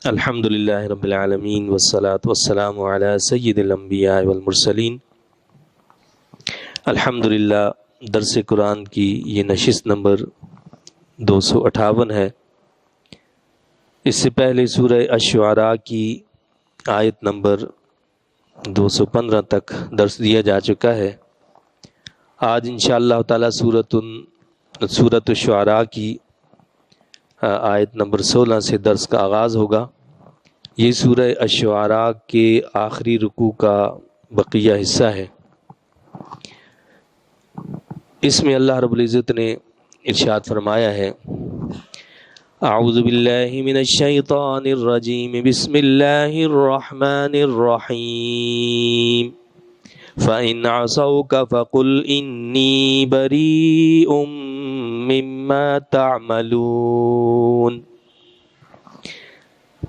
الحمدللہ رب العالمین والصلاة والسلام علی سید الانبیاء والمرسلین۔ الحمدللہ درس قرآن کی یہ نشست نمبر 258 ہے۔ اس سے پہلے سورہ الشعراء کی آیت نمبر 215 تک درس دیا جا چکا ہے۔ آج انشاءاللہ تعالی سورۃ الشعراء کی آیت نمبر 16 سے درس کا آغاز ہوگا۔ یہ سورہ الشعراء کے آخری رکوع کا بقیہ حصہ ہے۔ اس میں اللہ رب العزت نے ارشاد فرمایا ہے، اعوذ باللہ من الشیطان الرجیم، بسم اللہ الرحمن الرحیم، فَإِنْ عَصَوْكَ فَقُلْ إِنِّي بَرِيءٌ مِّمَّا تَعْمَلُونَ۔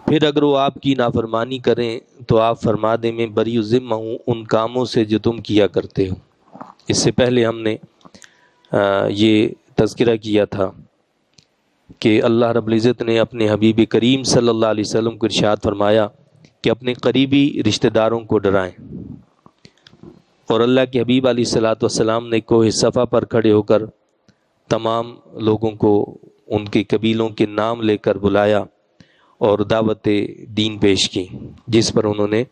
پھر اگر وہ آپ کی نافرمانی کریں تو آپ فرما دیں میں بری ذمہ ہوں ان کاموں سے جو تم کیا کرتے ہو۔ اس سے پہلے ہم نے یہ تذکرہ کیا تھا کہ اللہ رب العزت نے اپنے حبیب کریم صلی اللہ علیہ وسلم کو ارشاد فرمایا کہ اپنے قریبی رشتہ داروں کو ڈرائیں، اور اللہ کے حبیب علیہ الصلوۃ والسلام نے کوہ صفا پر کھڑے ہو کر تمام لوگوں کو ان کے قبیلوں کے نام لے کر بلایا اور دعوت دین پیش کی، جس پر انہوں نے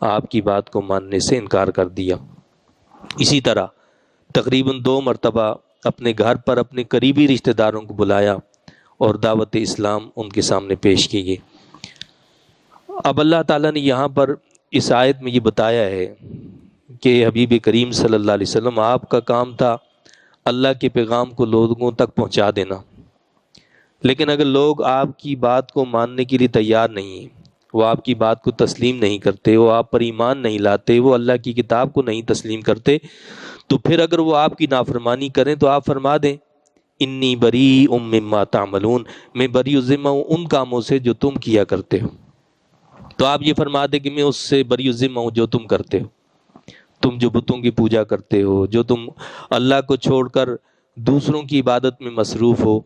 آپ کی بات کو ماننے سے انکار کر دیا۔ اسی طرح تقریباً 2 مرتبہ اپنے گھر پر اپنے قریبی رشتہ داروں کو بلایا اور دعوت اسلام ان کے سامنے پیش کی گئی۔ اب اللہ تعالیٰ نے یہاں پر اس آیت میں یہ بتایا ہے کہ حبیب کریم صلی اللہ علیہ وسلم آپ کا کام تھا اللہ کے پیغام کو لوگوں تک پہنچا دینا، لیکن اگر لوگ آپ کی بات کو ماننے کے لیے تیار نہیں ہیں، وہ آپ کی بات کو تسلیم نہیں کرتے، وہ آپ پر ایمان نہیں لاتے، وہ اللہ کی کتاب کو نہیں تسلیم کرتے، تو پھر اگر وہ آپ کی نافرمانی کریں تو آپ فرما دیں انی بریء مما تعملون، میں بری ذمہ ہوں ان کاموں سے جو تم کیا کرتے ہو۔ تو آپ یہ فرما دیں کہ میں اس سے بری ذمہ ہوں جو تم کرتے ہو، تم جو بتوں کی پوجا کرتے ہو، جو تم اللہ کو چھوڑ کر دوسروں کی عبادت میں مصروف ہو،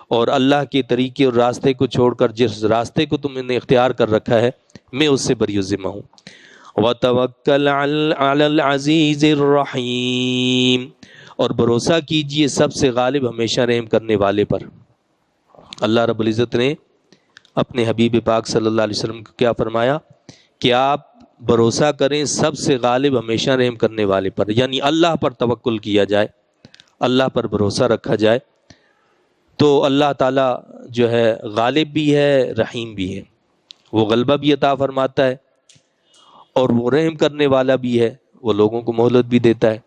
اور اللہ کے طریقے اور راستے کو چھوڑ کر جس راستے کو تم نے اختیار کر رکھا ہے میں اس سے بری ذمہ ہوں۔ وَتَوَكَّلْ عَلَى الْعَزِيزِ الرَّحِيمِ، اور بھروسہ کیجئے سب سے غالب ہمیشہ رحم کرنے والے پر۔ اللہ رب العزت نے اپنے حبیب پاک صلی اللہ علیہ وسلم کو کیا فرمایا کہ آپ بھروسہ کریں سب سے غالب ہمیشہ رحم کرنے والے پر، یعنی اللہ پر توکل کیا جائے، اللہ پر بھروسہ رکھا جائے تو اللہ تعالیٰ جو ہے غالب بھی ہے، رحیم بھی ہے، وہ غلبہ بھی عطا فرماتا ہے اور وہ رحم کرنے والا بھی ہے، وہ لوگوں کو مہلت بھی دیتا ہے۔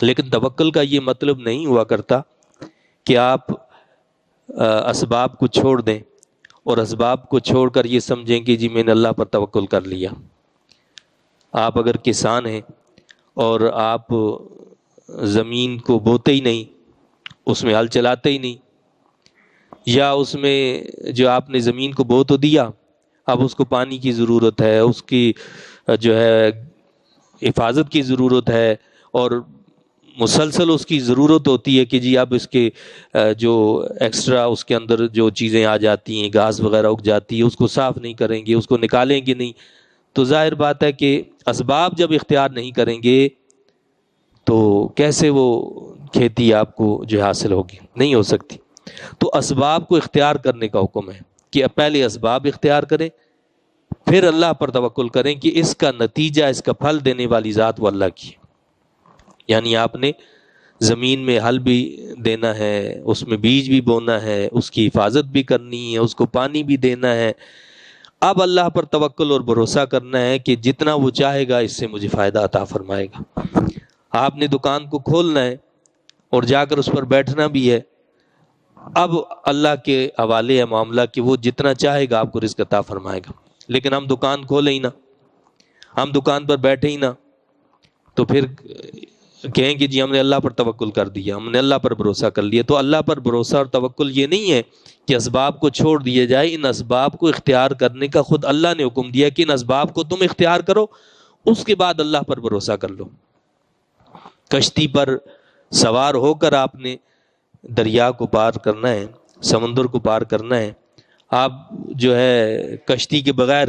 لیکن توکل کا یہ مطلب نہیں ہوا کرتا کہ آپ اسباب کو چھوڑ دیں اور اسباب کو چھوڑ کر یہ سمجھیں کہ جی میں نے اللہ پر توکل کر لیا۔ آپ اگر کسان ہیں اور آپ زمین کو بوتے ہی نہیں، اس میں ہل چلاتے ہی نہیں، یا اس میں جو آپ نے زمین کو بو تو دیا، اب اس کو پانی کی ضرورت ہے، اس کی جو ہے حفاظت کی ضرورت ہے، اور مسلسل اس کی ضرورت ہوتی ہے کہ جی اب اس کے جو ایکسٹرا اس کے اندر جو چیزیں آ جاتی ہیں، گھاس وغیرہ اگ جاتی ہے، اس کو صاف نہیں کریں گے، اس کو نکالیں گے نہیں، تو ظاہر بات ہے کہ اسباب جب اختیار نہیں کریں گے تو کیسے وہ کھیتی آپ کو جو حاصل ہوگی، نہیں ہو سکتی۔ تو اسباب کو اختیار کرنے کا حکم ہے کہ پہلے اسباب اختیار کریں، پھر اللہ پر توکل کریں کہ اس کا نتیجہ، اس کا پھل دینے والی ذات وہ اللہ کی ہے۔ یعنی آپ نے زمین میں ہل بھی دینا ہے، اس میں بیج بھی بونا ہے، اس کی حفاظت بھی کرنی ہے، اس کو پانی بھی دینا ہے، اب اللہ پر توکل اور بھروسہ کرنا ہے کہ جتنا وہ چاہے گا اس سے مجھے فائدہ عطا فرمائے گا۔ آپ نے دکان کو کھولنا ہے اور جا کر اس پر بیٹھنا بھی ہے، اب اللہ کے حوالے ہے معاملہ کہ وہ جتنا چاہے گا آپ کو رزق عطا فرمائے گا۔ لیکن ہم دکان کھولیں ہی نہ، ہم دکان پر بیٹھے ہی نہ، تو پھر کہیں کہ جی ہم نے اللہ پر توکل کر دیا، ہم نے اللہ پر بھروسہ کر لیا۔ تو اللہ پر بھروسہ اور توکل یہ نہیں ہے کہ اسباب کو چھوڑ دیا جائے، ان اسباب کو اختیار کرنے کا خود اللہ نے حکم دیا کہ ان اسباب کو تم اختیار کرو، اس کے بعد اللہ پر بھروسہ کر لو۔ کشتی پر سوار ہو کر آپ نے دریا کو پار کرنا ہے، سمندر کو پار کرنا ہے، آپ جو ہے کشتی کے بغیر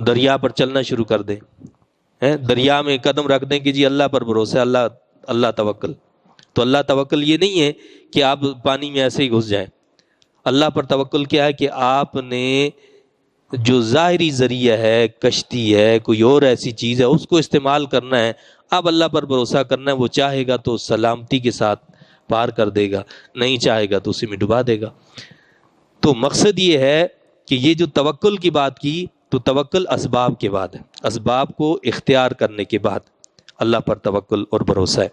دریا پر چلنا شروع کر دیں، دریا میں قدم رکھ دیں کہ جی اللہ پر بھروسہ، اللہ توکل. تو اللہ توکل یہ نہیں ہے کہ آپ پانی میں ایسے ہی گھس جائیں. اللہ پر توکل کیا ہے کہ آپ نے جو ظاہری ذریعہ ہے، کشتی ہے، کوئی اور ایسی چیز ہے، اس کو استعمال کرنا ہے. اب اللہ پر بھروسہ کرنا ہے، وہ چاہے گا تو سلامتی کے ساتھ پار کر دے گا، نہیں چاہے گا تو اسی میں ڈبا دے گا. تو مقصد یہ ہے کہ یہ جو توکل کی بات کی، تو توکل اسباب کے بعد ہے، اسباب کو اختیار کرنے کے بعد اللہ پر توکل اور بھروسہ ہے.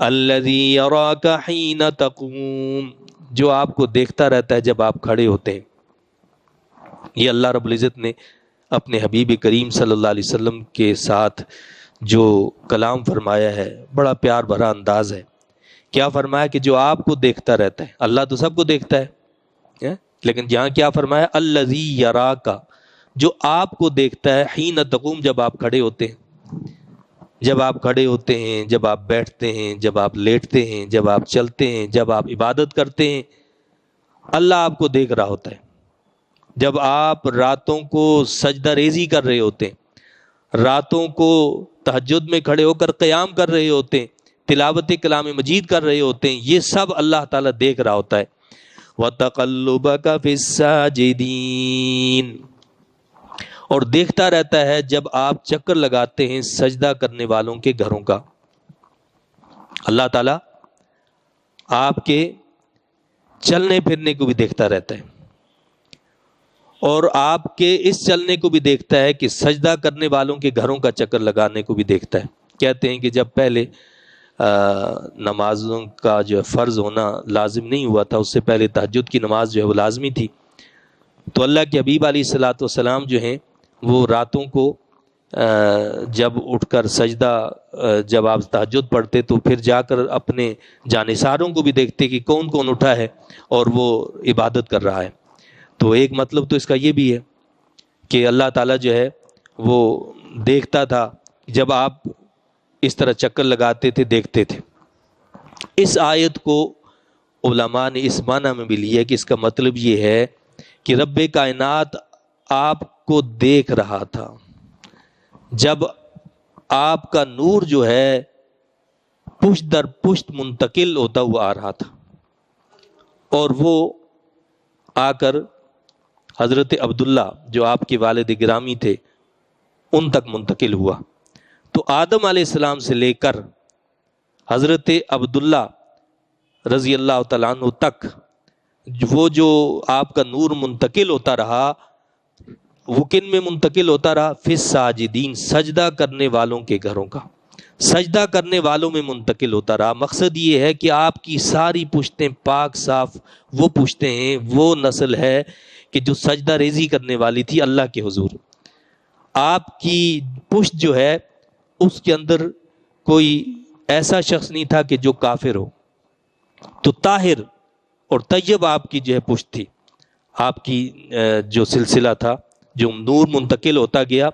الذی یراک حین تقوم، جو آپ کو دیکھتا رہتا ہے جب آپ کھڑے ہوتے ہیں. یہ اللہ رب العزت نے اپنے حبیب کریم صلی اللہ علیہ وسلم کے ساتھ جو کلام فرمایا ہے، بڑا پیار بھرا انداز ہے. کیا فرمایا کہ جو آپ کو دیکھتا رہتا ہے. اللہ تو سب کو دیکھتا ہے، لیکن جہاں کیا فرمایا، الذی یراک، جو آپ کو دیکھتا ہے، حین تقوم، جب آپ کھڑے ہوتے ہیں. جب آپ کھڑے ہوتے ہیں، جب آپ بیٹھتے ہیں، جب آپ لیٹتے ہیں، جب آپ چلتے ہیں، جب آپ عبادت کرتے ہیں، اللہ آپ کو دیکھ رہا ہوتا ہے. جب آپ راتوں کو سجدہ ریزی کر رہے ہوتے ہیں، راتوں کو تہجد میں کھڑے ہو کر قیام کر رہے ہوتے ہیں، تلاوت کلام مجید کر رہے ہوتے ہیں، یہ سب اللہ تعالیٰ دیکھ رہا ہوتا ہے. وَتَقَلُّبَكَ فِي السَّاجِدِينَ، اور دیکھتا رہتا ہے جب آپ چکر لگاتے ہیں سجدہ کرنے والوں کے گھروں کا. اللہ تعالیٰ آپ کے چلنے پھرنے کو بھی دیکھتا رہتا ہے، اور آپ کے اس چلنے کو بھی دیکھتا ہے کہ سجدہ کرنے والوں کے گھروں کا چکر لگانے کو بھی دیکھتا ہے. کہتے ہیں کہ جب پہلے نمازوں کا جو فرض ہونا لازم نہیں ہوا تھا، اس سے پہلے تہجد کی نماز جو ہے وہ لازمی تھی. تو اللہ کے حبیب علیہ الصلاۃ والسلام جو ہیں وہ راتوں کو جب اٹھ کر سجدہ، جب آپ تہجد پڑھتے تو پھر جا کر اپنے جانثاروں کو بھی دیکھتے کہ کون کون اٹھا ہے اور وہ عبادت کر رہا ہے. تو ایک مطلب تو اس کا یہ بھی ہے کہ اللہ تعالیٰ جو ہے وہ دیکھتا تھا جب آپ اس طرح چکر لگاتے تھے، دیکھتے تھے. اس آیت کو علماء نے اس معنی میں بھی لیا کہ اس کا مطلب یہ ہے کہ رب کائنات آپ کو دیکھ رہا تھا جب آپ کا نور جو ہے پشت در پشت منتقل ہوتا ہوا آ رہا تھا، اور وہ آ کر حضرت عبداللہ جو آپ کے والد گرامی تھے ان تک منتقل ہوا. تو آدم علیہ السلام سے لے کر حضرت عبداللہ رضی اللہ تعالیٰ عنہ تک وہ جو آپ کا نور منتقل ہوتا رہا، وہ کن میں منتقل ہوتا رہا؟ فی الساجدین، سجدہ کرنے والوں کے گھروں کا، سجدہ کرنے والوں میں منتقل ہوتا رہا. مقصد یہ ہے کہ آپ کی ساری پشتیں پاک صاف وہ پشتیں ہیں، وہ نسل ہے کہ جو سجدہ ریزی کرنے والی تھی اللہ کے حضور. آپ کی پشت جو ہے اس کے اندر کوئی ایسا شخص نہیں تھا کہ جو کافر ہو. تو طاہر اور طیب آپ کی جو ہے پشت تھی، آپ کی جو سلسلہ تھا، جو نور منتقل ہوتا گیا.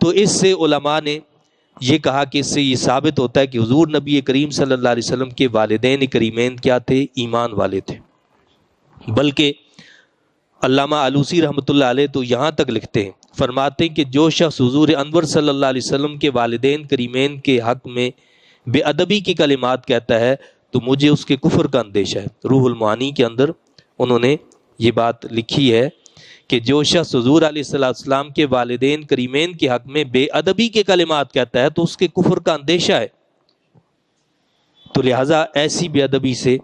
تو اس سے علماء نے یہ کہا کہ اس سے یہ ثابت ہوتا ہے کہ حضور نبی کریم صلی اللہ علیہ وسلم کے والدین کریمین کیا تھے؟ ایمان والے تھے. بلکہ علامہ آلوسی رحمۃ اللہ علیہ تو یہاں تک لکھتے ہیں، فرماتے ہیں کہ جو شخص حضور انور صلی اللہ علیہ وسلم کے والدین کریمین کے حق میں بے ادبی کی کلمات کہتا ہے تو مجھے اس کے کفر کا اندیشہ ہے. روح المعانی کے اندر انہوں نے یہ بات لکھی ہے کہ جو شخص حضور علیہ السلام کے والدین کریمین کے حق میں بے ادبی کے کلمات کہتا ہے تو اس کے کفر کا اندیشہ ہے. تو لہٰذا ایسی بے ادبی سے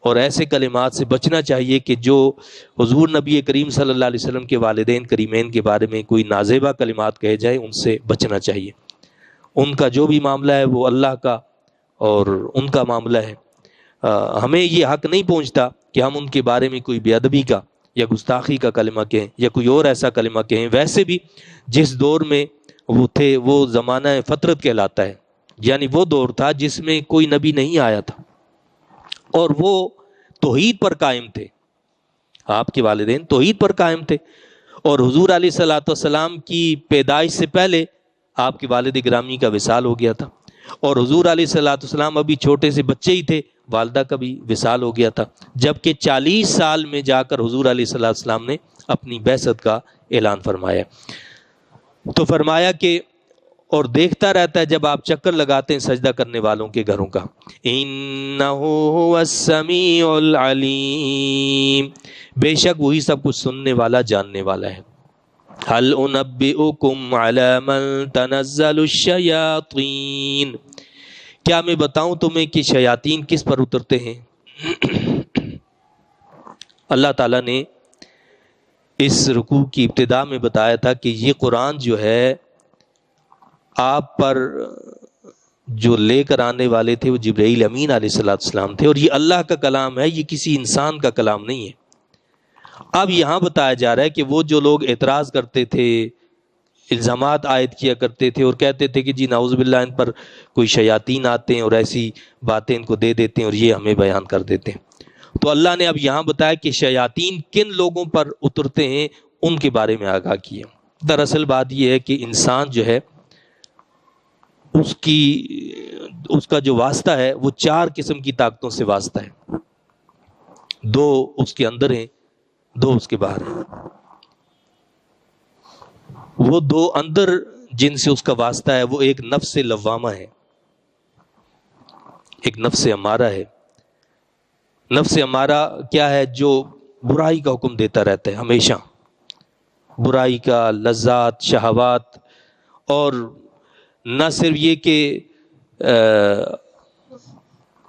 اور ایسے کلمات سے بچنا چاہیے کہ جو حضور نبی کریم صلی اللہ علیہ وسلم کے والدین کریمین کے بارے میں کوئی نازیبہ کلمات کہے جائے، ان سے بچنا چاہیے. ان کا جو بھی معاملہ ہے وہ اللہ کا اور ان کا معاملہ ہے. ہمیں یہ حق نہیں پہنچتا کہ ہم ان کے بارے میں کوئی بے ادبی کا یا گستاخی کا کلمہ کہیں یا کوئی اور ایسا کلمہ کہیں. ویسے بھی جس دور میں وہ تھے وہ زمانہ فترت کہلاتا ہے، یعنی وہ دور تھا جس میں کوئی نبی نہیں آیا تھا اور وہ توحید پر قائم تھے. آپ کے والدین توحید پر قائم تھے، اور حضور علیہ الصلوۃ والسلام کی پیدائش سے پہلے آپ کے والد گرامی کا وصال ہو گیا تھا، اور حضور علیہ الصلوۃ والسلام ابھی چھوٹے سے بچے ہی تھے. والدہ کا بھی وصال ہو گیا تھا، جبکہ 40 سال میں جا کر حضور علیہ الصلوۃ والسلام نے اپنی بعثت کا اعلان فرمایا۔ تو فرمایا کہ اور دیکھتا رہتا ہے جب آپ چکر لگاتے ہیں سجدہ کرنے والوں کے گھروں کا، انہ هو السمیع العلیم، بے شک وہی سب کچھ سننے والا جاننے والا ہے۔ هل انبئکم علی من تنزل الشیاطین، کیا میں بتاؤں تمہیں کہ شیاطین کس پر اترتے ہیں؟ اللہ تعالیٰ نے اس رکوع کی ابتدا میں بتایا تھا کہ یہ قرآن جو ہے آپ پر جو لے کر آنے والے تھے وہ جبرائیل امین علیہ السلام تھے، اور یہ اللہ کا کلام ہے، یہ کسی انسان کا کلام نہیں ہے۔ اب یہاں بتایا جا رہا ہے کہ وہ جو لوگ اعتراض کرتے تھے، الزامات عائد کیا کرتے تھے اور کہتے تھے کہ جی نعوذ باللہ ان پر کوئی شیاطین آتے ہیں اور ایسی باتیں ان کو دے دیتے ہیں اور یہ ہمیں بیان کر دیتے ہیں، تو اللہ نے اب یہاں بتایا کہ شیاطین کن لوگوں پر اترتے ہیں، ان کے بارے میں آگاہ کیا۔ دراصل بات یہ ہے کہ انسان جو ہے اس کا جو واسطہ ہے وہ 4 قسم کی طاقتوں سے واسطہ ہے، 2 اس کے اندر ہیں، 2 اس کے باہر ہیں۔ وہ 2 اندر جن سے اس کا واسطہ ہے وہ ایک نفس لوامہ ہے، ایک نفس امارہ ہے۔ نفس امارہ کیا ہے؟ جو برائی کا حکم دیتا رہتا ہے ہمیشہ، برائی کا، لذات، شہوات، اور نہ صرف یہ کہ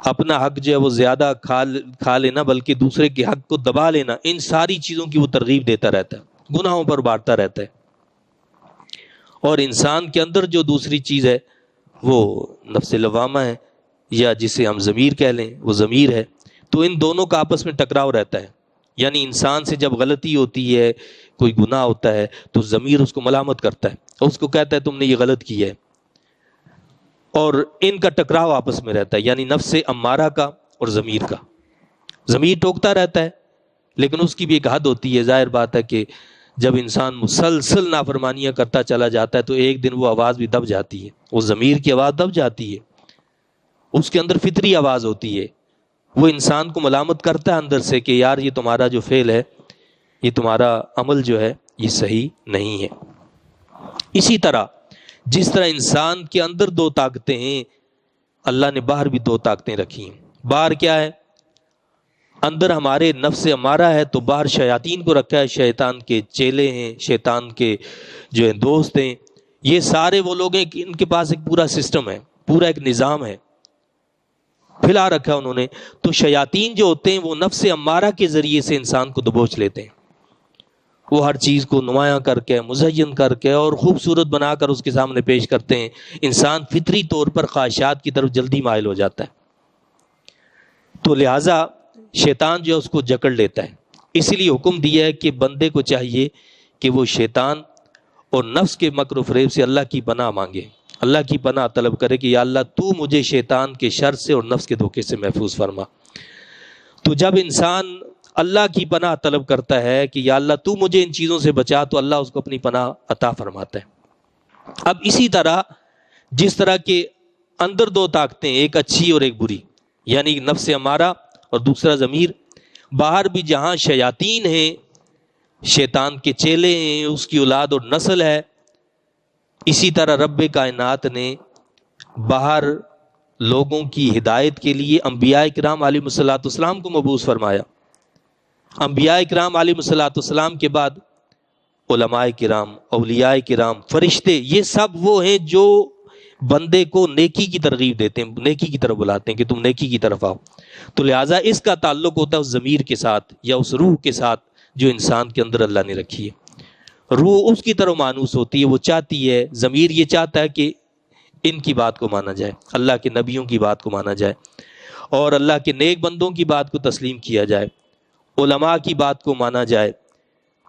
اپنا حق جو ہے وہ زیادہ کھا لینا بلکہ دوسرے کے حق کو دبا لینا، ان ساری چیزوں کی وہ ترغیب دیتا رہتا ہے، گناہوں پر بانٹتا رہتا ہے۔ اور انسان کے اندر جو دوسری چیز ہے وہ نفس لوامہ ہے، یا جسے ہم ضمیر کہہ لیں، وہ ضمیر ہے۔ تو ان دونوں کا آپس میں ٹکراؤ رہتا ہے، یعنی انسان سے جب غلطی ہوتی ہے، کوئی گناہ ہوتا ہے، تو ضمیر اس کو ملامت کرتا ہے، اس کو کہتا ہے تم نے یہ غلط کیا ہے، اور ان کا ٹکراؤ آپس میں رہتا ہے، یعنی نفس امارہ کا اور ضمیر کا۔ ضمیر ٹوکتا رہتا ہے لیکن اس کی بھی ایک حد ہوتی ہے۔ ظاہر بات ہے کہ جب انسان مسلسل نافرمانیاں کرتا چلا جاتا ہے تو ایک دن وہ آواز بھی دب جاتی ہے، وہ ضمیر کی آواز دب جاتی ہے، اس کے اندر فطری آواز ہوتی ہے، وہ انسان کو ملامت کرتا ہے اندر سے کہ یار یہ تمہارا جو فعل ہے، یہ تمہارا عمل جو ہے یہ صحیح نہیں ہے۔ اسی طرح جس طرح انسان کے اندر 2 طاقتیں ہیں، اللہ نے باہر بھی 2 طاقتیں رکھی ہیں۔ باہر کیا ہے؟ اندر ہمارے نفس امارہ ہے، تو باہر شیاطین کو رکھا ہے، شیطان کے چیلے ہیں، شیطان کے جو ہیں دوست ہیں، یہ سارے وہ لوگ ہیں کہ ان کے پاس ایک پورا سسٹم ہے، پورا ایک نظام ہے پھیلا رکھا انہوں نے۔ تو شیاطین جو ہوتے ہیں وہ نفس امارہ کے ذریعے سے انسان کو دبوچ لیتے ہیں، وہ ہر چیز کو نمایاں کر کے، مزین کر کے اور خوبصورت بنا کر اس کے سامنے پیش کرتے ہیں۔ انسان فطری طور پر خواہشات کی طرف جلدی مائل ہو جاتا ہے، تو لہٰذا شیطان جو ہے اس کو جکڑ لیتا ہے۔ اسی لیے حکم دیا ہے کہ بندے کو چاہیے کہ وہ شیطان اور نفس کے مکر و فریب سے اللہ کی پناہ مانگے، اللہ کی پناہ طلب کرے کہ یا اللہ تو مجھے شیطان کے شر سے اور نفس کے دھوکے سے محفوظ فرما۔ تو جب انسان اللہ کی پناہ طلب کرتا ہے کہ یا اللہ تو مجھے ان چیزوں سے بچا، تو اللہ اس کو اپنی پناہ عطا فرماتا ہے۔ اب اسی طرح جس طرح کے اندر 2 طاقتیں، ایک اچھی اور ایک بری، یعنی نفس امارہ اور دوسرا ضمیر، باہر بھی جہاں شیاطین ہیں، شیطان کے چیلے ہیں، اس کی اولاد اور نسل ہے، اسی طرح رب کائنات نے باہر لوگوں کی ہدایت کے لیے انبیاء کرام علیہ الصلوۃ والسلام کو مبعوث فرمایا۔ انبیاء کرام علیہ الصلوۃ والسلام کے بعد علماء کرام، اولیاء کرام، فرشتے، یہ سب وہ ہیں جو بندے کو نیکی کی ترغیب دیتے ہیں، نیکی کی طرف بلاتے ہیں کہ تم نیکی کی طرف آؤ۔ تو لہٰذا اس کا تعلق ہوتا ہے اس ضمیر کے ساتھ یا اس روح کے ساتھ جو انسان کے اندر اللہ نے رکھی ہے۔ روح اس کی طرف مانوس ہوتی ہے، وہ چاہتی ہے، ضمیر یہ چاہتا ہے کہ ان کی بات کو مانا جائے، اللہ کے نبیوں کی بات کو مانا جائے، اور اللہ کے نیک بندوں کی بات کو تسلیم کیا جائے، علماء کی بات کو مانا جائے،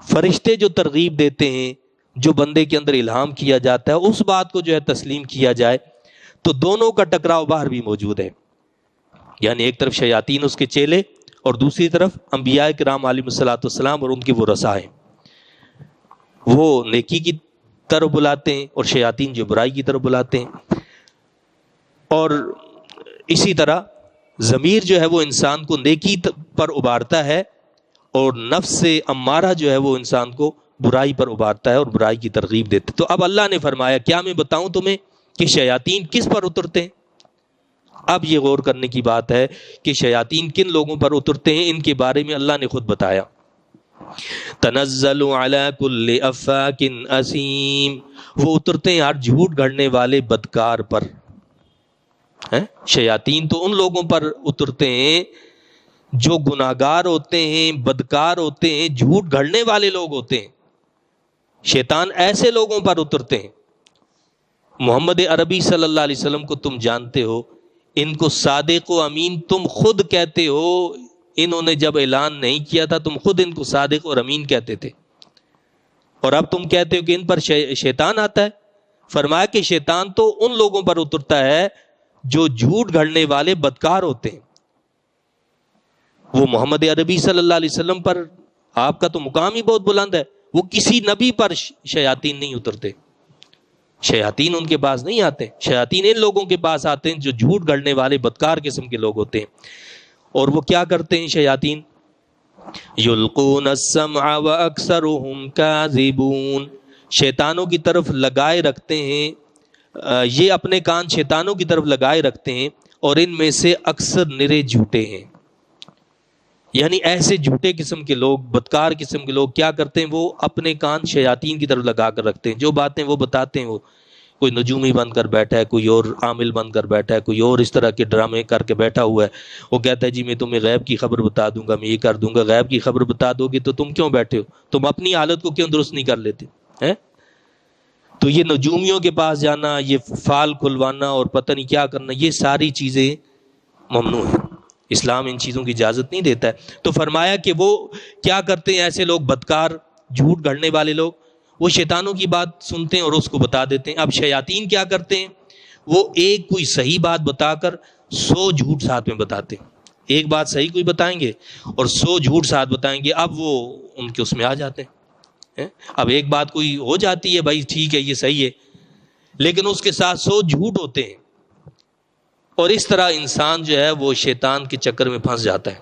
فرشتے جو ترغیب دیتے ہیں، جو بندے کے اندر الہام کیا جاتا ہے، اس بات کو جو ہے تسلیم کیا جائے۔ تو دونوں کا ٹکراؤ باہر بھی موجود ہے، یعنی ایک طرف شیاطین اس کے چیلے اور دوسری طرف انبیاء کرام علیہ الصلوۃ والسلام اور ان کے وہ رسا ہیں، وہ نیکی کی طرف بلاتے ہیں اور شیاطین جو برائی کی طرف بلاتے ہیں۔ اور اسی طرح ضمیر جو ہے وہ انسان کو نیکی پر ابھارتا ہے، اور نفس امارہ جو ہے وہ انسان کو برائی پر ابھارتا ہے اور برائی کی ترغیب دیتا ہے۔ تو اب اللہ نے فرمایا کیا میں بتاؤں تمہیں کہ شیاطین کس پر اترتے ہیں؟ اب یہ غور کرنے کی بات ہے کہ شیاطین کن لوگوں پر اترتے ہیں، ان کے بارے میں اللہ نے خود بتایا، تنزل علی کل افاک اثیم، وہ اترتے ہیں ہر جھوٹ گھڑنے والے بدکار پر۔ شیاطین تو ان لوگوں پر اترتے ہیں جو گناہگار ہوتے ہیں، بدکار ہوتے ہیں، جھوٹ گھڑنے والے لوگ ہوتے ہیں۔ شیطان ایسے لوگوں پر اترتے ہیں۔ محمد عربی صلی اللہ علیہ وسلم کو تم جانتے ہو، ان کو صادق و امین تم خود کہتے ہو، انہوں نے جب اعلان نہیں کیا تھا تم خود ان کو صادق اور امین کہتے تھے، اور اب تم کہتے ہو کہ ان پر شیطان آتا ہے۔ فرمایا کہ شیطان تو ان لوگوں پر اترتا ہے جو جھوٹ گھڑنے والے بدکار ہوتے ہیں۔ وہ محمد عربی صلی اللہ علیہ وسلم پر آپ کا تو مقام ہی بہت بلند ہے، وہ کسی نبی پر شیاطین نہیں اترتے، شیاطین ان کے پاس نہیں آتے، شیاطین ان لوگوں کے پاس آتے ہیں جو جھوٹ گھڑنے والے بدکار قسم کے لوگ ہوتے ہیں۔ اور وہ کیا کرتے ہیں شیاطین؟ یلقون السمع واکثرهم کاذبون، شیطانوں کی طرف لگائے رکھتے ہیں، یہ اپنے کان شیطانوں کی طرف لگائے رکھتے ہیں اور ان میں سے اکثر نرے جھوٹے ہیں۔ یعنی ایسے جھوٹے قسم کے لوگ، بدکار قسم کے لوگ کیا کرتے ہیں؟ وہ اپنے کان شیاطین کی طرف لگا کر رکھتے ہیں، جو باتیں وہ بتاتے ہیں، وہ کوئی نجومی بن کر بیٹھا ہے، کوئی اور عامل بن کر بیٹھا ہے، کوئی اور اس طرح کے ڈرامے کر کے بیٹھا ہوا ہے، وہ کہتا ہے جی میں تمہیں غیب کی خبر بتا دوں گا، میں یہ کر دوں گا۔ غیب کی خبر بتا دو گے تو تم کیوں بیٹھے ہو؟ تم اپنی حالت کو کیوں درست نہیں کر لیتے ہیں؟ تو یہ نجومیوں کے پاس جانا، یہ فال کھلوانا اور پتہ نہیں کیا کرنا، یہ ساری چیزیں ممنوع ہیں، اسلام ان چیزوں کی اجازت نہیں دیتا ہے۔ تو فرمایا کہ وہ کیا کرتے ہیں ایسے لوگ بدکار، جھوٹ گھڑنے والے لوگ، وہ شیطانوں کی بات سنتے ہیں اور اس کو بتا دیتے ہیں۔ اب شیاطین کیا کرتے ہیں؟ وہ ایک کوئی صحیح بات بتا کر 100 جھوٹ ساتھ میں بتاتے ہیں۔ ایک بات صحیح کوئی بتائیں گے اور 100 جھوٹ ساتھ بتائیں گے، اب وہ ان کے اس میں آ جاتے ہیں۔ اب ایک بات کوئی ہو جاتی ہے، بھائی ٹھیک ہے یہ صحیح ہے، لیکن اس کے ساتھ 100 جھوٹ ہوتے ہیں، اور اس طرح انسان جو ہے وہ شیطان کے چکر میں پھنس جاتا ہے۔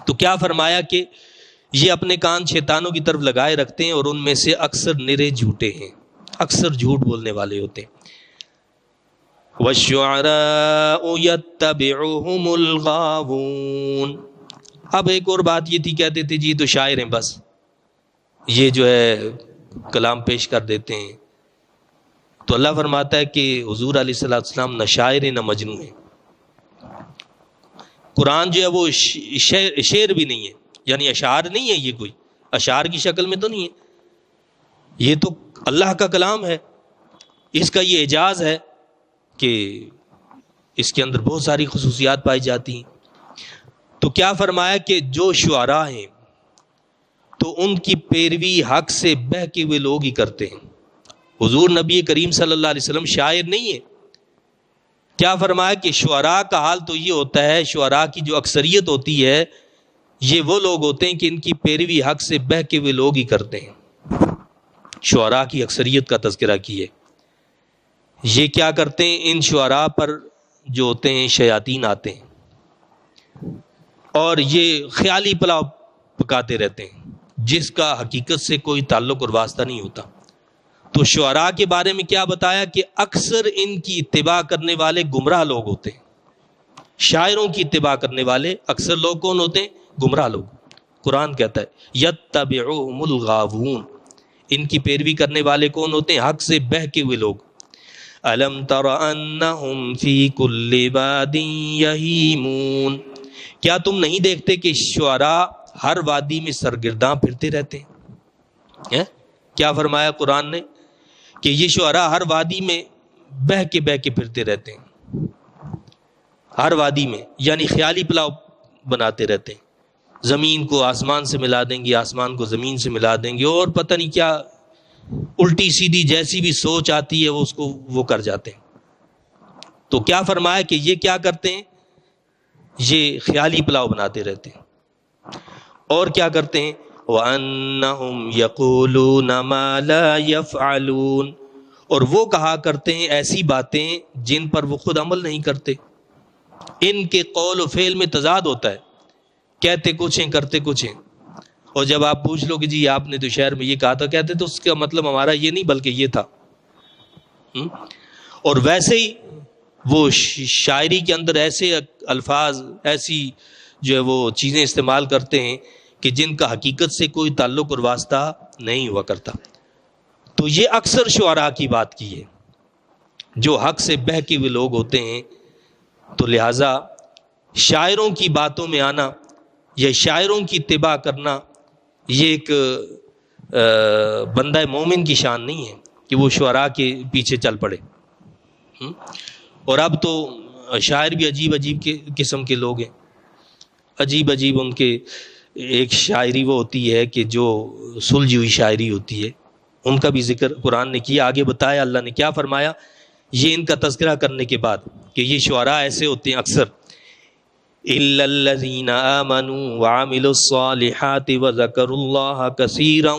تو کیا فرمایا کہ یہ اپنے کان شیطانوں کی طرف لگائے رکھتے ہیں اور ان میں سے اکثر نرے جھوٹے ہیں، اکثر جھوٹ بولنے والے ہوتے ہیں۔ وَالشُّعَرَاءُ يَتَّبِعُهُمُ الْغَاوُونَ، اب ایک اور بات یہ تھی، کہتے تھے جی تو شاعر ہیں، بس یہ جو ہے کلام پیش کر دیتے ہیں۔ تو اللہ فرماتا ہے کہ حضور علیہ الصلوۃ والسلام نہ شاعر ہیں نہ مجنون ہیں۔ قرآن جو ہے وہ شعر بھی نہیں ہے، یعنی اشعار نہیں ہے، یہ کوئی اشعار کی شکل میں تو نہیں ہے، یہ تو اللہ کا کلام ہے۔ اس کا یہ اعجاز ہے کہ اس کے اندر بہت ساری خصوصیات پائی جاتی ہیں۔ تو کیا فرمایا کہ جو شعراء ہیں تو ان کی پیروی حق سے بہکے ہوئے لوگ ہی کرتے ہیں۔ حضور نبی کریم صلی اللہ علیہ وسلم شاعر نہیں ہے۔ کیا فرمایا کہ شعراء کا حال تو یہ ہوتا ہے، شعراء کی جو اکثریت ہوتی ہے یہ وہ لوگ ہوتے ہیں کہ ان کی پیروی حق سے بہکے ہوئے لوگ ہی کرتے ہیں۔ شعراء کی اکثریت کا تذکرہ کیے، یہ کیا کرتے ہیں؟ ان شعراء پر جو ہوتے ہیں شیاطین آتے ہیں اور یہ خیالی پلاؤ پکاتے رہتے ہیں جس کا حقیقت سے کوئی تعلق اور واسطہ نہیں ہوتا۔ تو شعراء کے بارے میں کیا بتایا کہ اکثر ان کی اتباع کرنے والے گمراہ لوگ ہوتے ہیں۔ شاعروں کی اتباع کرنے والے اکثر لوگ کون ہوتے ہیں؟ گمراہ لوگ۔ قرآن کہتا ہے یتبعہم الغاوون، ان کی پیروی کرنے والے کون ہوتے ہیں؟ حق سے بہکے ہوئے لوگ۔ الم تر انہم فی کل واد یہیمون، کیا تم نہیں دیکھتے کہ شعراء ہر وادی میں سرگرداں پھرتے رہتے ہیں؟ کیا فرمایا قرآن نے کہ یہ شعراء ہر وادی میں بہ کے پھرتے رہتے ہیں، ہر وادی میں، یعنی خیالی پلاؤ بناتے رہتے ہیں، زمین کو آسمان سے ملا دیں گے، آسمان کو زمین سے ملا دیں گے، اور پتہ نہیں کیا الٹی سیدھی جیسی بھی سوچ آتی ہے وہ اس کو وہ کر جاتے ہیں۔ تو کیا فرمایا کہ یہ کیا کرتے ہیں؟ یہ خیالی پلاؤ بناتے رہتے ہیں، اور کیا کرتے ہیں؟ وَأَنَّهُمْ يَقُولُونَ مَا لَا يَفْعَلُونَ، اور وہ کہا کرتے ہیں ایسی باتیں جن پر وہ خود عمل نہیں کرتے۔ ان کے قول و فعل میں تضاد ہوتا ہے، کہتے کچھ ہیں کرتے کچھ ہیں، اور جب آپ پوچھ لو کہ جی آپ نے تو شعر میں یہ کہا تھا، کہتے تو اس کا مطلب ہمارا یہ نہیں بلکہ یہ تھا۔ اور ویسے ہی وہ شاعری کے اندر ایسے الفاظ، ایسی جو ہے وہ چیزیں استعمال کرتے ہیں کہ جن کا حقیقت سے کوئی تعلق اور واسطہ نہیں ہوا کرتا۔ تو یہ اکثر شعراء کی بات کی ہے، جو حق سے بہکے ہوئے لوگ ہوتے ہیں، تو لہٰذا شاعروں کی باتوں میں آنا یا شاعروں کی اتباع کرنا یہ ایک بندہ مومن کی شان نہیں ہے کہ وہ شعراء کے پیچھے چل پڑے۔ اور اب تو شاعر بھی عجیب عجیب کے قسم کے لوگ ہیں، عجیب عجیب ان کے، ایک شاعری وہ ہوتی ہے کہ جو سلجھی ہوئی شاعری ہوتی ہے، ان کا بھی ذکر قرآن نے کیا، آگے بتایا اللہ نے کیا فرمایا یہ ان کا تذکرہ کرنے کے بعد کہ یہ شعراء ایسے ہوتے ہیں اکثر، إِلَّا الَّذِينَ آمَنُوا وَعَمِلُوا الصَّالِحَاتِ وَذَكَرُوا اللَّهَ كَثِيرًا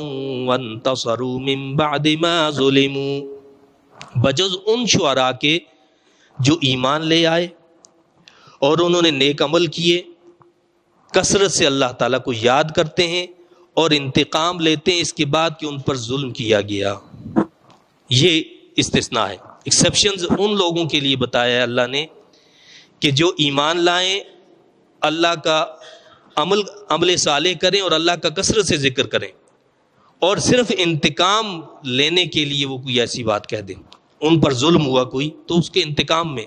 وَانتَصَرُوا مِن بَعْدِ مَا ظُلِمُوا، بجز ان شعراء کے جو ایمان لے آئے اور انہوں نے نیک عمل کیے، کثرت سے اللہ تعالیٰ کو یاد کرتے ہیں اور انتقام لیتے ہیں اس کے بعد کہ ان پر ظلم کیا گیا۔ یہ استثناء ہے، ایکسیپشنز ان لوگوں کے لیے بتایا ہے اللہ نے کہ جو ایمان لائیں، اللہ کا عمل صالح کریں اور اللہ کا کثرت سے ذکر کریں، اور صرف انتقام لینے کے لیے وہ کوئی ایسی بات کہہ دیں، ان پر ظلم ہوا کوئی تو اس کے انتقام میں،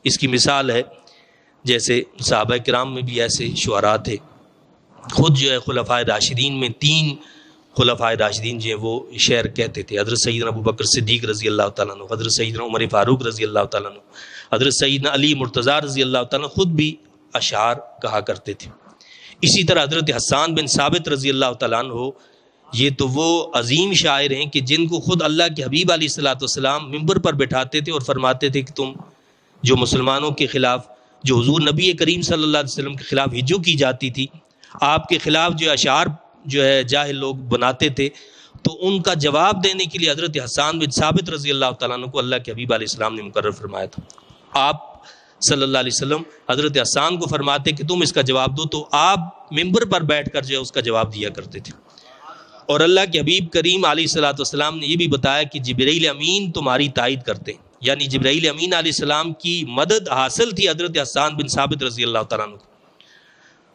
اس کی مثال ہے جیسے صحابہ کرام میں بھی ایسے شعراء تھے، خود جو ہے خلفائے راشدین میں 3 خلفائے راشدین جو ہیں وہ شعر کہتے تھے، حضرت سیدنا ابو بکر صدیق رضی اللہ تعالیٰ عنہ، حضرت سیدنا عمر فاروق رضی اللہ تعالیٰ عنہ، حضرت سیدنا علی مرتضیٰ رضی اللہ تعالیٰ عنہ خود بھی اشعار کہا کرتے تھے۔ اسی طرح حضرت حسان بن ثابت رضی اللہ تعالیٰ عنہ، یہ تو وہ عظیم شاعر ہیں کہ جن کو خود اللہ کے حبیب علیہ الصلوۃ والسلام منبر پر بٹھاتے تھے اور فرماتے تھے کہ تم جو مسلمانوں کے خلاف، جو حضور نبی کریم صلی اللہ علیہ وسلم کے خلاف ہجو کی جاتی تھی، آپ کے خلاف جو اشعار جو ہے جاہل لوگ بناتے تھے، تو ان کا جواب دینے کے لیے حضرت حسان بن ثابت رضی اللہ تعالیٰ عنہ کو اللہ کے حبیب علیہ السلام نے مقرر فرمایا تھا۔ آپ صلی اللہ علیہ وسلم حضرت حسان کو فرماتے کہ تم اس کا جواب دو، تو آپ ممبر پر بیٹھ کر جو ہے اس کا جواب دیا کرتے تھے۔ اور اللہ کے حبیب کریم علیہ الصلوۃ والسلام نے یہ بھی بتایا کہ جبرائیل امین تمہاری تائید کرتے ہیں، یعنی جبرائیل امین علیہ السلام کی مدد حاصل تھی حضرت حسان بن ثابت رضی اللہ تعالیٰ عنہ کو۔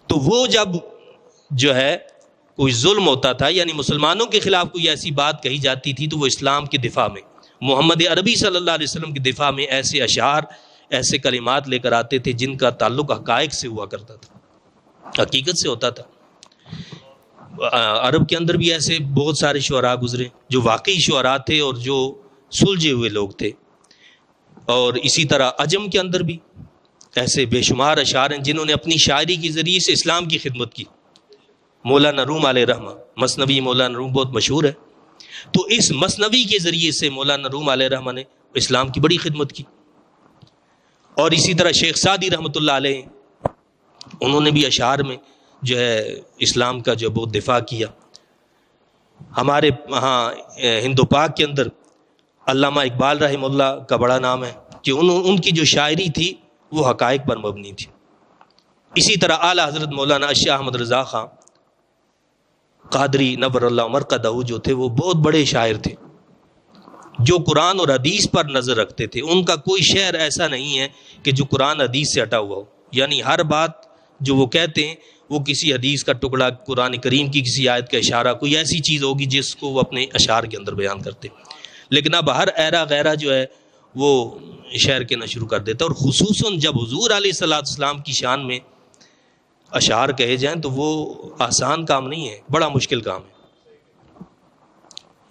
تو وہ جب جو ہے کوئی ظلم ہوتا تھا، یعنی مسلمانوں کے خلاف کوئی ایسی بات کہی جاتی تھی، تو وہ اسلام کے دفاع میں، محمد عربی صلی اللہ علیہ وسلم کے دفاع میں ایسے اشعار، ایسے کلمات لے کر آتے تھے جن کا تعلق حقائق سے ہوا کرتا تھا، حقیقت سے ہوتا تھا۔ عرب کے اندر بھی ایسے بہت سارے شعراء گزرے جو واقعی شعراء تھے اور جو سلجھے ہوئے لوگ تھے، اور اسی طرح عجم کے اندر بھی ایسے بے شمار اشعار ہیں جنہوں نے اپنی شاعری کے ذریعے سے اسلام کی خدمت کی۔ مولانا روم علیہ رحمہ، مثنوی مولانا روم بہت مشہور ہے، تو اس مثنوی کے ذریعے سے مولانا روم علیہ رحمہ نے اسلام کی بڑی خدمت کی۔ اور اسی طرح شیخ سعدی رحمۃ اللہ علیہ، انہوں نے بھی اشعار میں جو ہے اسلام کا جو بہت دفاع کیا۔ ہمارے ہاں ہند و پاک کے اندر علامہ اقبال رحمہ اللہ کا بڑا نام ہے کہ ان کی جو شاعری تھی وہ حقائق پر مبنی تھی۔ اسی طرح اعلیٰ حضرت مولانا اشاہ احمد رضا خان قادری نور اللہ مرقدہ جو تھے، وہ بہت بڑے شاعر تھے جو قرآن اور حدیث پر نظر رکھتے تھے۔ ان کا کوئی شعر ایسا نہیں ہے کہ جو قرآن حدیث سے ہٹا ہوا ہو، یعنی ہر بات جو وہ کہتے ہیں وہ کسی حدیث کا ٹکڑا، قرآن کریم کی کسی آیت کا اشارہ، کوئی ایسی چیز ہوگی جس کو وہ اپنے اشعار کے اندر بیان کرتے۔ لیکن اب ہر ایرا غیرہ جو ہے وہ شعر کہنا شروع کر دیتا، اور خصوصاً جب حضور علیہ الصلوۃ والسلام کی شان میں اشعار کہے جائیں تو وہ آسان کام نہیں ہے، بڑا مشکل کام ہے۔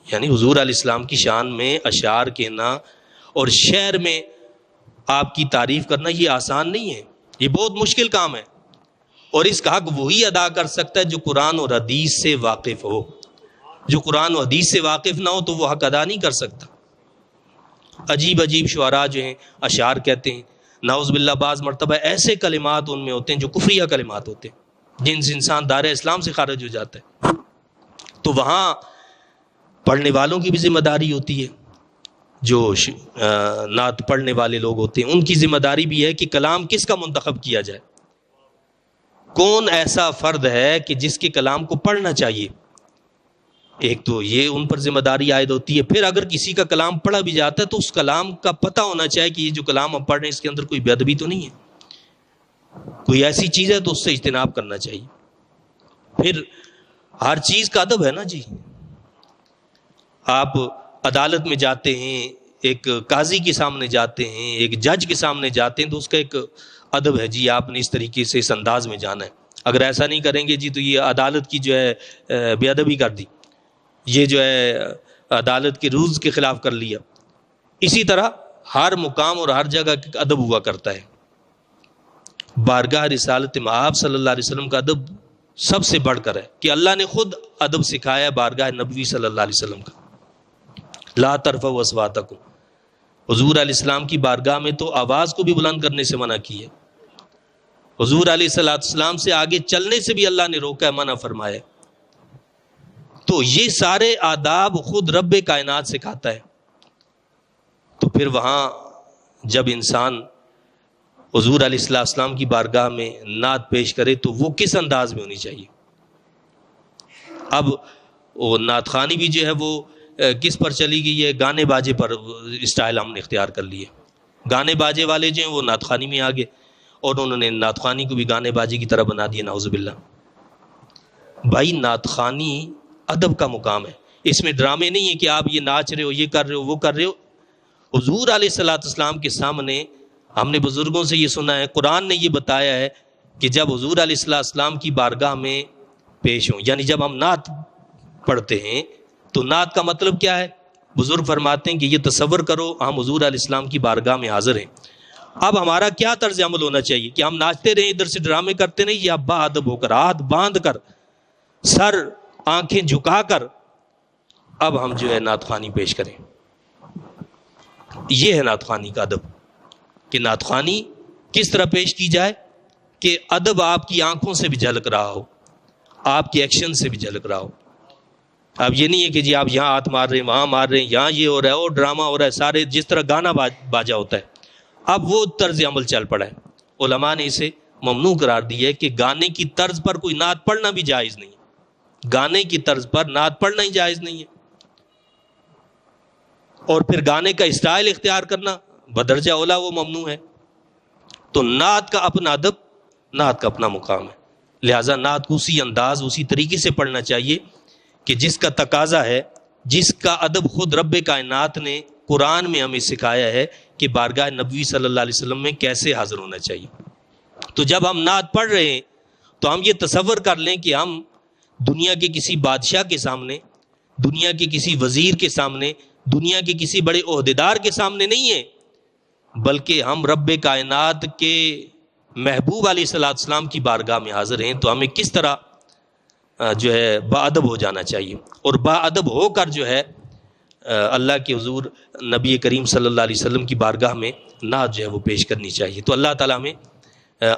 یعنی حضور علیہ السلام کی شان میں اشعار کہنا اور شعر میں آپ کی تعریف کرنا یہ آسان نہیں ہے، یہ بہت مشکل کام ہے، اور اس کا حق وہی ادا کر سکتا ہے جو قرآن اور حدیث سے واقف ہو۔ جو قرآن و حدیث سے واقف نہ ہو تو وہ حق ادا نہیں کر سکتا۔ عجیب عجیب شعراء جو ہیں اشعار کہتے ہیں، نعوذ باللہ بعض مرتبہ ایسے کلمات ان میں ہوتے ہیں جو کفریہ کلمات ہوتے ہیں جن سے انسان دار اسلام سے خارج ہو جاتا ہے۔ تو وہاں پڑھنے والوں کی بھی ذمہ داری ہوتی ہے، جو نعت پڑھنے والے لوگ ہوتے ہیں ان کی ذمہ داری بھی ہے کہ کلام کس کا منتخب کیا جائے، کون ایسا فرد ہے کہ جس کے کلام کو پڑھنا چاہیے. ایک تو یہ ان پر ذمہ داری عائد ہوتی ہے. پھر اگر کسی کا کلام پڑھا بھی جاتا ہے تو اس کلام کا پتہ ہونا چاہیے کہ یہ جو کلام ہم پڑھ رہے ہیں اس کے اندر کوئی بے ادبی تو نہیں ہے، کوئی ایسی چیز ہے تو اس سے اجتناب کرنا چاہیے. پھر ہر چیز کا ادب ہے نا جی. آپ عدالت میں جاتے ہیں، ایک قاضی کے سامنے جاتے ہیں، ایک جج کے سامنے جاتے ہیں، تو اس کا ایک ادب ہے جی، آپ نے اس طریقے سے اس انداز میں جانا ہے. اگر ایسا نہیں کریں گے جی تو یہ عدالت کی جو ہے بے ادبی کر دی، یہ جو ہے عدالت کے رولز کے خلاف کر لیا. اسی طرح ہر مقام اور ہر جگہ کا ادب ہوا کرتا ہے. بارگاہ رسالت مآب صلی اللہ علیہ وسلم کا ادب سب سے بڑھ کر ہے کہ اللہ نے خود ادب سکھایا بارگاہ نبوی صلی اللہ علیہ وسلم کا. لا ترفعوا اصواتکم، حضور علیہ السلام کی بارگاہ میں تو آواز کو بھی بلند کرنے سے منع کی ہے. حضور علیہ السلام سے آگے چلنے سے بھی اللہ نے روکا ہے، منع فرمایا. تو یہ سارے آداب خود رب کائنات سکھاتا ہے. تو پھر وہاں جب انسان حضور علیہ السلام کی بارگاہ میں نعت پیش کرے تو وہ کس انداز میں ہونی چاہیے. اب وہ نعت خوانی بھی جو ہے وہ کس پر چلی گئی ہے، گانے باجے پر اسٹائل ہم نے اختیار کر لیے. گانے باجے والے جو ہیں وہ نعت خوانی میں آگے، اور انہوں نے نعت خوانی کو بھی گانے باجے کی طرح بنا دیا، نعوذ باللہ. بھائی نعت خوانی ادب کا مقام ہے، اس میں ڈرامے نہیں ہے کہ آپ یہ ناچ رہے ہو، یہ کر رہے ہو، وہ کر رہے ہو. حضور علیہ السلام کے سامنے ہم نے بزرگوں سے یہ سنا ہے، قرآن نے یہ بتایا ہے کہ جب حضور علیہ السلام کی بارگاہ میں پیش ہوں، یعنی جب ہم نعت پڑھتے ہیں تو نعت کا مطلب کیا ہے. بزرگ فرماتے ہیں کہ یہ تصور کرو ہم حضور علیہ السلام کی بارگاہ میں حاضر ہیں. اب ہمارا کیا طرز عمل ہونا چاہیے کہ ہم ناچتے رہیں، ادھر سے ڈرامے کرتے نہیں، یا با ادب ہو کر ہاتھ باندھ کر سر آنکھیں جھکا کر اب ہم جو ہے نعت خوانی پیش کریں. یہ ہے نعت خوانی کا ادب کہ نعت خوانی کس طرح پیش کی جائے کہ ادب آپ کی آنکھوں سے بھی جھلک رہا ہو، آپ کے ایکشن سے بھی جھلک رہا ہو. اب یہ نہیں ہے کہ جی آپ یہاں ہاتھ مار رہے ہیں، وہاں مار رہے ہیں، یہاں یہ ہو رہا ہے اور ڈرامہ ہو رہا ہے، سارے جس طرح گانا باجا ہوتا ہے اب وہ طرز عمل چل پڑا ہے. علماء نے اسے ممنوع قرار دیا ہے کہ گانے کی طرز پر کوئی نعت پڑھنا بھی جائز نہیں ہے. گانے کی طرز پر نعت پڑھنا ہی جائز نہیں ہے. اور پھر گانے کا اسٹائل اختیار کرنا بدرجہ اولا وہ ممنوع ہے. تو نعت کا اپنا ادب، نعت کا اپنا مقام ہے. لہٰذا نعت کو اسی انداز، اسی طریقے سے پڑھنا چاہیے کہ جس کا تقاضا ہے، جس کا ادب خود رب کائنات نے قرآن میں ہمیں سکھایا ہے کہ بارگاہ نبوی صلی اللہ علیہ وسلم میں کیسے حاضر ہونا چاہیے. تو جب ہم نعت پڑھ رہے ہیں تو ہم یہ تصور کر لیں کہ ہم دنیا کے کسی بادشاہ کے سامنے، دنیا کے کسی وزیر کے سامنے، دنیا کے کسی بڑے عہدیدار کے سامنے نہیں ہیں، بلکہ ہم رب کائنات کے محبوب علیہ السلام کی بارگاہ میں حاضر ہیں. تو ہمیں کس طرح جو ہے با ادب ہو جانا چاہیے، اور با ادب ہو کر جو ہے اللہ کے حضور نبی کریم صلی اللہ علیہ وسلم کی بارگاہ میں نعت جو ہے وہ پیش کرنی چاہیے. تو اللہ تعالیٰ ہمیں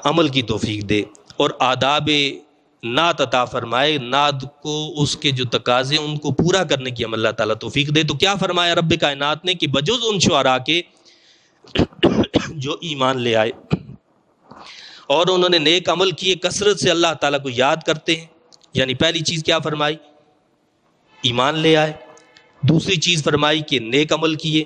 عمل کی توفیق دے اور آداب نعت عطا فرمائے. نعت کو اس کے جو تقاضے ان کو پورا کرنے کی ہم اللہ تعالیٰ توفیق دے. تو کیا فرمایا رب کائنات نے کہ بجز ان شعراء کے جو ایمان لے آئے اور انہوں نے نیک عمل کیے، کثرت سے اللہ تعالیٰ کو یاد کرتے ہیں. یعنی پہلی چیز کیا فرمائی؟ ایمان لے آئے. دوسری چیز فرمائی کہ نیک عمل کیے.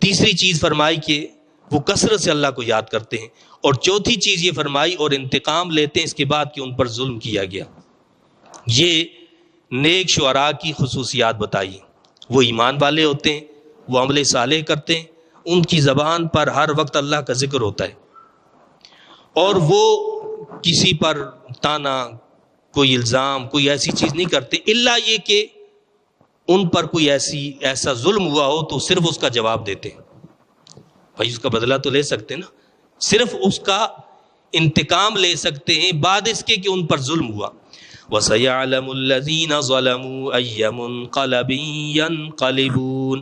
تیسری چیز فرمائی کہ وہ کثرت سے اللہ کو یاد کرتے ہیں. اور چوتھی چیز یہ فرمائی اور انتقام لیتے ہیں اس کے بعد کہ ان پر ظلم کیا گیا. یہ نیک شعراء کی خصوصیات بتائی. وہ ایمان والے ہوتے ہیں، وہ عمل صالح کرتے ہیں، ان کی زبان پر ہر وقت اللہ کا ذکر ہوتا ہے، اور وہ کسی پر تانا، کوئی الزام، کوئی ایسی چیز نہیں کرتے الا یہ کہ ان پر کوئی ایسا ظلم ہوا ہو تو صرف اس کا جواب دیتے ہیں. بھائی اس کا بدلہ تو لے سکتے نا، صرف اس کا انتقام لے سکتے ہیں بعد اس کے کہ ان پر ظلم ہوا. وَسَيَعْلَمُ الَّذِينَ ظَلَمُوا أَيَّ مُنقَلَبٍ يَنقَلِبُونَ،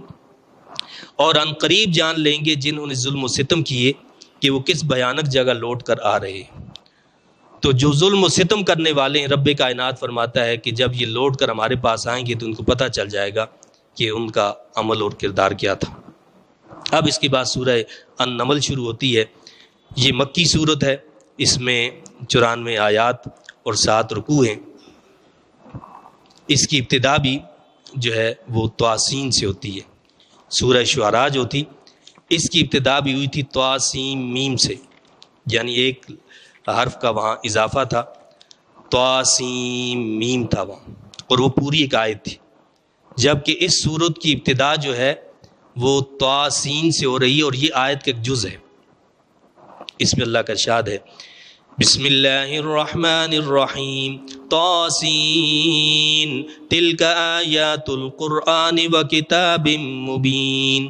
اور ان قریب جان لیں گے جنہوں نے ظلم و ستم کیے کہ وہ کس بھیانک جگہ لوٹ کر آ رہے. تو جو ظلم و ستم کرنے والے ہیں، رب کائنات فرماتا ہے کہ جب یہ لوٹ کر ہمارے پاس آئیں گے تو ان کو پتہ چل جائے گا کہ ان کا عمل اور کردار کیا تھا. اب اس کے بعد سورہ النمل شروع ہوتی ہے. یہ مکی صورت ہے، اس میں 94 آیات اور 7 رکوع ہیں. اس کی ابتدا بھی جو ہے وہ طاسین سے ہوتی ہے. سورہ شعراء جو تھی اس کی ابتدا بھی ہوئی تھی طاسین میم سے، یعنی ایک حرف کا وہاں اضافہ تھا، طاسین میم تھا وہاں، اور وہ پوری ایک آیت تھی. جبکہ اس سورت کی ابتدا جو ہے وہ طاسین سے ہو رہی ہے اور یہ آیت کا ایک جز ہے. اس میں اللہ کا ارشاد ہے بسم اللہ الرحمن الرحیم طاسین تلک آیات القرآن وکتاب مبین.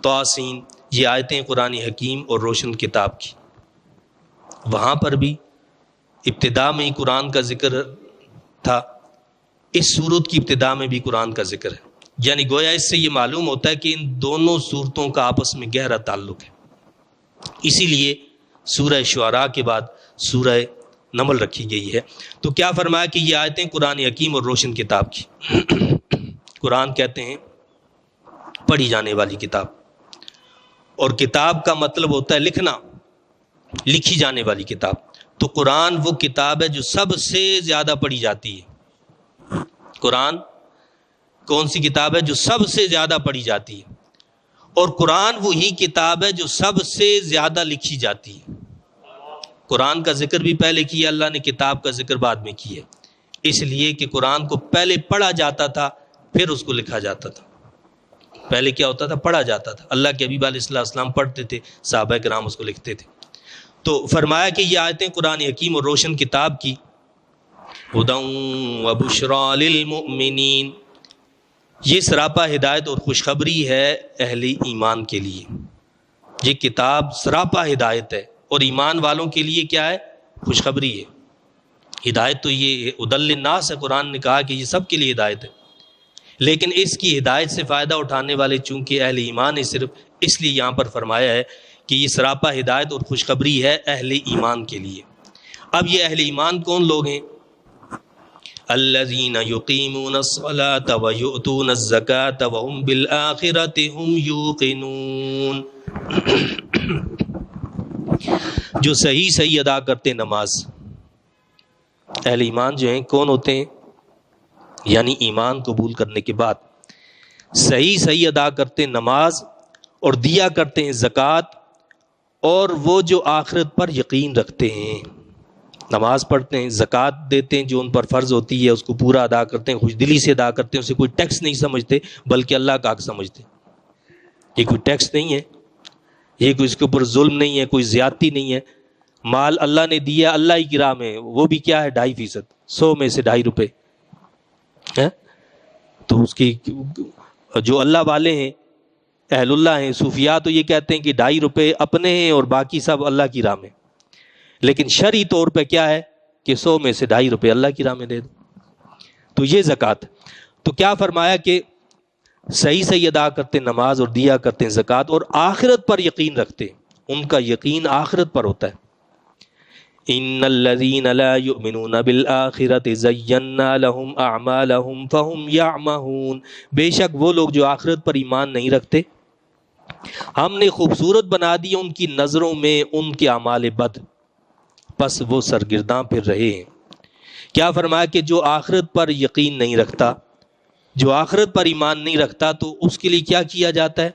طاسین یہ آیتیں قرآن حکیم اور روشن کتاب کی. وہاں پر بھی ابتدا میں ہی قرآن کا ذکر تھا، اس سورت کی ابتدا میں بھی قرآن کا ذکر ہے. یعنی گویا اس سے یہ معلوم ہوتا ہے کہ ان دونوں صورتوں کا آپس میں گہرا تعلق ہے. اسی لیے سورہ شعراء کے بعد سورہ نمل رکھی گئی ہے. تو کیا فرمایا کہ یہ آیتیں قرآن حکیم اور روشن کتاب کی. قرآن کہتے ہیں پڑھی جانے والی کتاب، اور کتاب کا مطلب ہوتا ہے لکھنا، لکھی جانے والی کتاب. تو قرآن وہ کتاب ہے جو سب سے زیادہ پڑھی جاتی ہے. قرآن کون سی کتاب ہے جو سب سے زیادہ پڑھی جاتی ہے؟ اور قرآن وہی کتاب ہے جو سب سے زیادہ لکھی جاتی ہے. قرآن کا ذکر بھی پہلے کیا اللہ نے، کتاب کا ذکر بعد میں کیا، اس لیے کہ قرآن کو پہلے پڑھا جاتا تھا پھر اس کو لکھا جاتا تھا. پہلے کیا ہوتا تھا؟ پڑھا جاتا تھا. اللہ کے حبیب علیہ السلام پڑھتے تھے، صحابہ کرام اس کو لکھتے تھے. تو فرمایا کہ یہ آیتیں قرآن حکیم اور روشن کتاب کی ہدی و بشریٰ للمؤمنین، یہ سراپا ہدایت اور خوشخبری ہے اہل ایمان کے لیے. یہ کتاب سراپا ہدایت ہے اور ایمان والوں کے لیے کیا ہے؟ خوشخبری ہے. ہدایت تو یہ ہدی للناس ہے، قرآن نے کہا کہ یہ سب کے لیے ہدایت ہے، لیکن اس کی ہدایت سے فائدہ اٹھانے والے چونکہ اہل ایمان ہے صرف، اس لیے یہاں پر فرمایا ہے کہ یہ سراپا ہدایت اور خوشخبری ہے اہل ایمان کے لیے. اب یہ اہل ایمان کون لوگ ہیں؟ الذین یقیمون الصلاة ویؤتون الزکاة وهم بالآخرة هم یوقنون، جو صحیح ادا کرتے نماز. اہل ایمان جو ہیں کون ہوتے ہیں؟ یعنی ایمان قبول کرنے کے بعد صحیح ادا کرتے نماز اور دیا کرتے ہیں زکوٰۃ، اور وہ جو آخرت پر یقین رکھتے ہیں، نماز پڑھتے ہیں، زکوٰۃ دیتے ہیں جو ان پر فرض ہوتی ہے، اس کو پورا ادا کرتے ہیں، خوش دلی سے ادا کرتے ہیں، اسے کوئی ٹیکس نہیں سمجھتے بلکہ اللہ کا حق سمجھتے ہیں. یہ کوئی ٹیکس نہیں ہے، یہ کوئی اس کے اوپر ظلم نہیں ہے، کوئی زیادتی نہیں ہے. مال اللہ نے دیا اللہ ہی کی راہ میں، وہ بھی کیا ہے 2.5%، 100 میں سے 2.5 روپے. تو اس کی جو اللہ والے ہیں، اہل اللہ ہیں، صوفیاء تو یہ کہتے ہیں کہ 2.5 روپے اپنے ہیں اور باقی سب اللہ کی راہ میں. لیکن شرعی طور پہ کیا ہے کہ 100 میں سے 2.5 روپے اللہ کی راہ میں دے دو. تو یہ زکوٰۃ. تو کیا فرمایا کہ صحیح ادا کرتے نماز اور دیا کرتے زکوٰۃ اور آخرت پر یقین رکھتے، ان کا یقین آخرت پر ہوتا ہے. ان الذین لا یؤمنون بالآخرۃ زینا لهم اعمالهم فهم یعمہون، بے شک وہ لوگ جو آخرت پر ایمان نہیں رکھتے ہم نے خوبصورت بنا دی ان کی نظروں میں ان کے اعمال بد، پس وہ سرگرداں پھر رہے ہیں. کیا فرمایا کہ جو آخرت پر یقین نہیں رکھتا، جو آخرت پر ایمان نہیں رکھتا، تو اس کے لیے کیا کیا جاتا ہے؟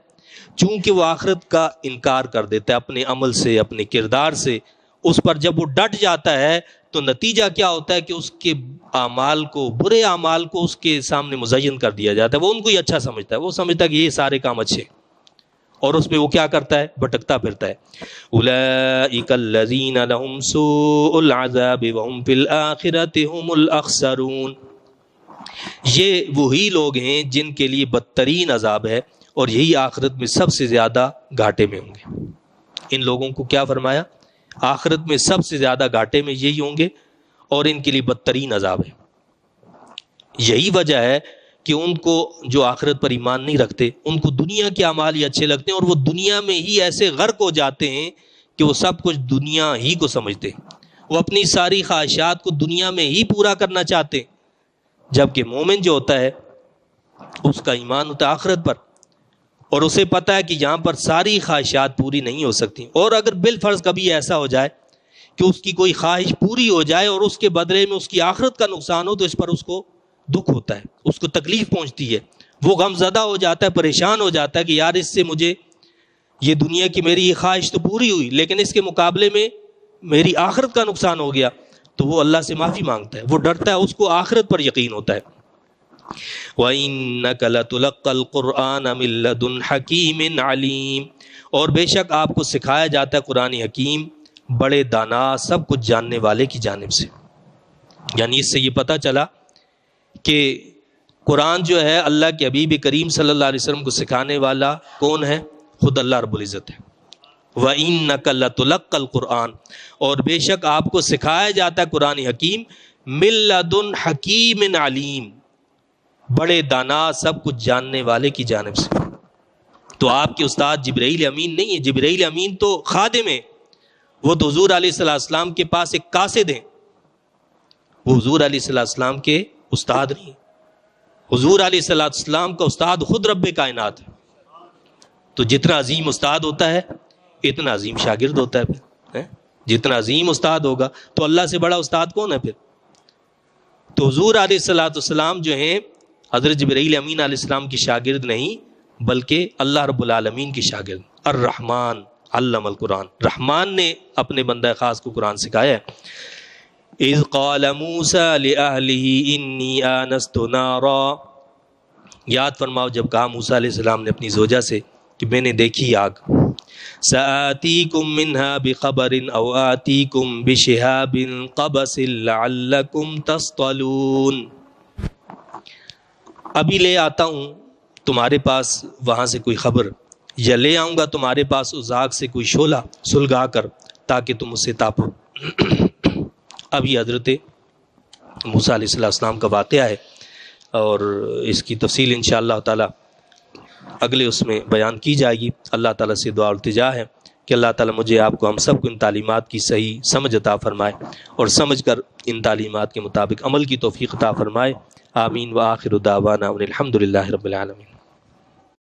چونکہ وہ آخرت کا انکار کر دیتا ہے اپنے عمل سے، اپنے کردار سے، اس پر جب وہ ڈٹ جاتا ہے تو نتیجہ کیا ہوتا ہے کہ اس کے اعمال کو، برے اعمال کو اس کے سامنے مزین کر دیا جاتا ہے. وہ ان کو ہی اچھا سمجھتا ہے، وہ سمجھتا ہے کہ یہ سارے کام اچھے، اور اس پہ وہ کیا کرتا ہے؟ بھٹکتا پھرتا ہے. اولئک الذین لهم سوء العذاب وهم فی الآخرۃ هم الاخسرون، یہ وہی لوگ ہیں جن کے لیے بدترین عذاب ہے اور یہی آخرت میں سب سے زیادہ گھاٹے میں ہوں گے. ان لوگوں کو کیا فرمایا؟ آخرت میں سب سے زیادہ گھاٹے میں یہی ہوں گے اور ان کے لیے بدترین عذاب ہے. یہی وجہ ہے کہ ان کو جو آخرت پر ایمان نہیں رکھتے ان کو دنیا کے اعمال ہی اچھے لگتے ہیں، اور وہ دنیا میں ہی ایسے غرق ہو جاتے ہیں کہ وہ سب کچھ دنیا ہی کو سمجھتے ہیں، وہ اپنی ساری خواہشات کو دنیا میں ہی پورا کرنا چاہتے ہیں. جبکہ مومن جو ہوتا ہے اس کا ایمان ہوتا ہے آخرت پر. اور اسے پتہ ہے کہ یہاں پر ساری خواہشات پوری نہیں ہو سکتی، اور اگر بالفرض کبھی ایسا ہو جائے کہ اس کی کوئی خواہش پوری ہو جائے اور اس کے بدلے میں اس کی آخرت کا نقصان ہو، تو اس پر اس کو دکھ ہوتا ہے، اس کو تکلیف پہنچتی ہے، وہ غم زدہ ہو جاتا ہے، پریشان ہو جاتا ہے کہ یار اس سے مجھے یہ دنیا کی میری یہ خواہش تو پوری ہوئی، لیکن اس کے مقابلے میں میری آخرت کا نقصان ہو گیا، تو وہ اللہ سے معافی مانگتا ہے، وہ ڈرتا ہے، اس کو آخرت پر یقین ہوتا ہے۔ وَإِنَّكَ لَتُلَقَّى الْقُرْآنَ مِن لَّدُنْ حَكِيمٍ عَلِيمٍ، اور بے شک آپ کو سکھایا جاتا ہے قرآن حکیم بڑے دانا سب کچھ جاننے والے کی جانب سے۔ یعنی اس سے یہ پتہ چلا کہ قرآن جو ہے اللہ کے حبیب کریم صلی اللہ علیہ وسلم کو سکھانے والا کون ہے؟ خود اللہ رب العزت ہے۔ وَإِنَّكَ لَتُلَقَّى الْقُرْآنَ، اور بے شک آپ کو سکھایا جاتا ہے قرآن حکیم مِن لَّدُنْ حَكِيمٍ عَلِيمٍ، بڑے دانا سب کچھ جاننے والے کی جانب سے۔ تو آپ کے استاد جبرائیل امین نہیں ہے، جبرائیل امین تو خادم ہے، وہ تو حضور علیہ السلام کے پاس ایک قاصد ہیں، وہ حضور علیہ السلام کے استاد نہیں، حضور علیہ السلام کا استاد خود رب کائنات ہے۔ تو جتنا عظیم استاد ہوتا ہے اتنا عظیم شاگرد ہوتا ہے پھر، جتنا عظیم استاد ہوگا تو اللہ سے بڑا استاد کون ہے پھر؟ تو حضور علیہ السلام جو ہیں حضرت جبرائیل امین علیہ السلام کی شاگرد نہیں، بلکہ اللہ رب العالمین کی شاگرد۔ الرحمن علم القرآن، رحمان نے اپنے بندہ خاص کو قرآن سکھایا ہے۔ اذ قال موسیٰ لأہلہ انی آنست نارا، یاد فرماؤ جب کہا موسیٰ علیہ السلام نے اپنی زوجہ سے کہ میں نے دیکھی آگ، سآتیکم منہا بخبر او آتیکم بشہاب قبس لعلکم تصطلون، ابھی لے آتا ہوں تمہارے پاس وہاں سے کوئی خبر، یا لے آؤں گا تمہارے پاس اس آگ سے کوئی شعلہ سلگا کر تاکہ تم اسے تاپو۔ اب یہ حضرت موسیٰ علیہ السلام کا واقعہ ہے، اور اس کی تفصیل انشاءاللہ تعالی اگلے اس میں بیان کی جائے گی۔ اللہ تعالیٰ سے دعا التجا ہے کہ اللہ تعالیٰ مجھے آپ کو ہم سب کو ان تعلیمات کی صحیح سمجھ عطا فرمائے، اور سمجھ کر ان تعلیمات کے مطابق عمل کی توفیق عطا فرمائے۔ آمین۔ وآخر دعوانا ان الحمد للہ رب العالمین۔